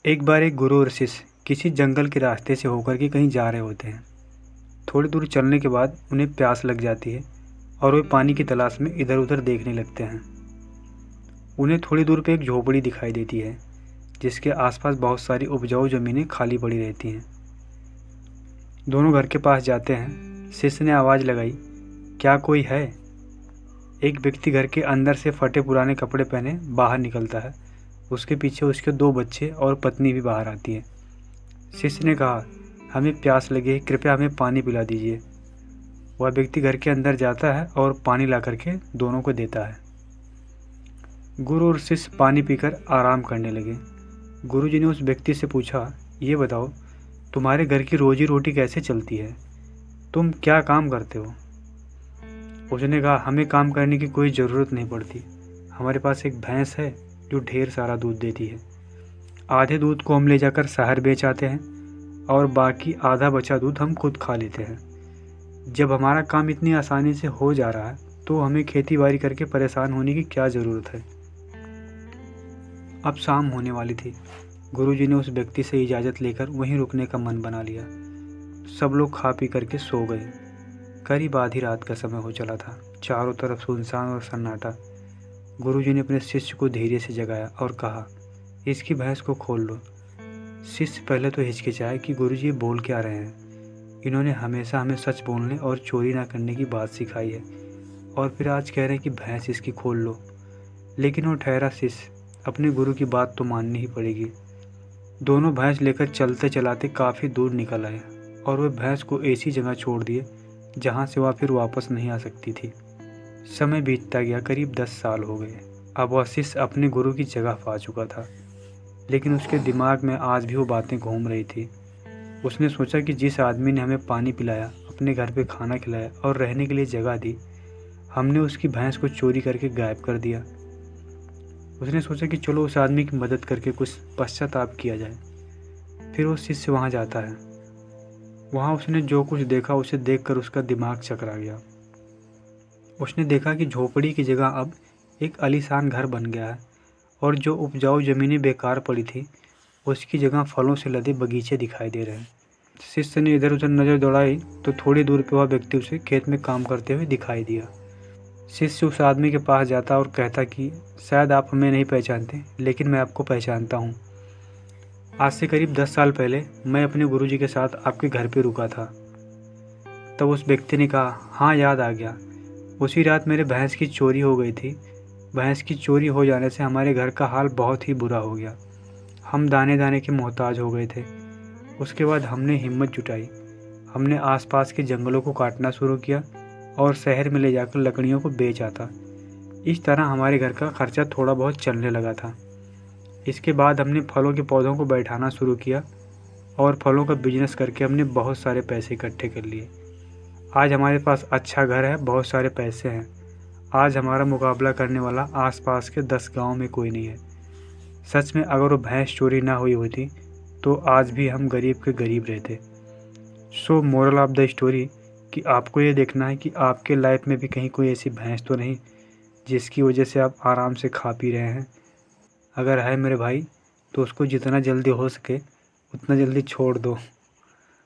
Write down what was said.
एक बार एक गुरु और शिष्य किसी जंगल के रास्ते से होकर के कहीं जा रहे होते हैं। थोड़ी दूर चलने के बाद उन्हें प्यास लग जाती है और वे पानी की तलाश में इधर उधर देखने लगते हैं। उन्हें थोड़ी दूर पे एक झोपड़ी दिखाई देती है जिसके आसपास बहुत सारी उपजाऊ ज़मीनें खाली पड़ी रहती हैं। दोनों घर के पास जाते हैं। शिष्य ने आवाज़ लगाई, क्या कोई है? एक व्यक्ति घर के अंदर से फटे पुराने कपड़े पहने बाहर निकलता है। उसके पीछे उसके 2 बच्चे और पत्नी भी बाहर आती है। शिष्य ने कहा, हमें प्यास लगी है, कृपया हमें पानी पिला दीजिए। वह व्यक्ति घर के अंदर जाता है और पानी ला करके दोनों को देता है। गुरु और शिष्य पानी पीकर आराम करने लगे। गुरुजी ने उस व्यक्ति से पूछा, ये बताओ, तुम्हारे घर की रोजी रोटी कैसे चलती है? तुम क्या काम करते हो? उसने कहा, हमें काम करने की कोई ज़रूरत नहीं पड़ती। हमारे पास एक भैंस है जो ढेर सारा दूध देती है। आधे दूध को हम ले जाकर शहर बेच आते हैं और बाकी आधा बचा दूध हम खुद खा लेते हैं। जब हमारा काम इतनी आसानी से हो जा रहा है तो हमें खेती बाड़ी करके परेशान होने की क्या ज़रूरत है। अब शाम होने वाली थी। गुरुजी ने उस व्यक्ति से इजाज़त लेकर वहीं रुकने का मन बना लिया। सब लोग खा पी करके सो गए। करीब आधी रात का समय हो चला था। चारों तरफ सुनसान और सन्नाटा। गुरुजी ने अपने शिष्य को धीरे से जगाया और कहा, इसकी भैंस को खोल लो। शिष्य पहले तो हिचकिचाया कि गुरुजी ये बोल क्या रहे हैं। इन्होंने हमेशा हमें सच बोलने और चोरी ना करने की बात सिखाई है और फिर आज कह रहे हैं कि भैंस इसकी खोल लो। लेकिन वो ठहरा शिष्य, अपने गुरु की बात तो माननी ही पड़ेगी। दोनों भैंस लेकर चलते चलाते काफ़ी दूर निकल आए और वे भैंस को ऐसी जगह छोड़ दिए जहाँ से वह फिर वापस नहीं आ सकती थी। समय बीतता गया। करीब 10 साल हो गए। अब वह शिष्य अपने गुरु की जगह पा चुका था, लेकिन उसके दिमाग में आज भी वो बातें घूम रही थी। उसने सोचा कि जिस आदमी ने हमें पानी पिलाया, अपने घर पे खाना खिलाया और रहने के लिए जगह दी, हमने उसकी भैंस को चोरी करके गायब कर दिया। उसने सोचा कि चलो उस आदमी की मदद करके कुछ पश्चाताप किया जाए। फिर वो शिष्य वहाँ जाता है। वहाँ उसने जो कुछ देखा उसे देखकर उसका दिमाग चकरा गया। उसने देखा कि झोपड़ी की जगह अब एक आलीशान घर बन गया है और जो उपजाऊ ज़मीनें बेकार पड़ी थी उसकी जगह फलों से लदे बगीचे दिखाई दे रहे हैं। शिष्य ने इधर उधर नज़र दौड़ाई तो थोड़ी दूर पर वह व्यक्ति उसे खेत में काम करते हुए दिखाई दिया। शिष्य उस आदमी के पास जाता और कहता कि शायद आप हमें नहीं पहचानते, लेकिन मैं आपको पहचानता हूँ। आज से करीब 10 साल पहले मैं अपने गुरुजी के साथ आपके घर पे रुका था। तब उस व्यक्ति ने कहा, हाँ याद आ गया। उसी रात मेरे भैंस की चोरी हो गई थी। भैंस की चोरी हो जाने से हमारे घर का हाल बहुत ही बुरा हो गया। हम दाने दाने के मोहताज हो गए थे। उसके बाद हमने हिम्मत जुटाई। हमने आसपास के जंगलों को काटना शुरू किया और शहर में ले जाकर लकड़ियों को बेच आता। इस तरह हमारे घर का खर्चा थोड़ा बहुत चलने लगा था। इसके बाद हमने फलों के पौधों को बैठाना शुरू किया और फलों का बिजनेस करके हमने बहुत सारे पैसे इकट्ठे कर लिए। आज हमारे पास अच्छा घर है, बहुत सारे पैसे हैं। आज हमारा मुकाबला करने वाला आसपास के 10 गांव में कोई नहीं है। सच में अगर वो भैंस चोरी ना हुई होती तो आज भी हम गरीब के गरीब रहते। सो मोरल ऑफ द स्टोरी कि आपको ये देखना है कि आपके लाइफ में भी कहीं कोई ऐसी भैंस तो नहीं जिसकी वजह से आप आराम से खा पी रहे हैं। अगर है मेरे भाई तो उसको जितना जल्दी हो सके उतना जल्दी छोड़ दो।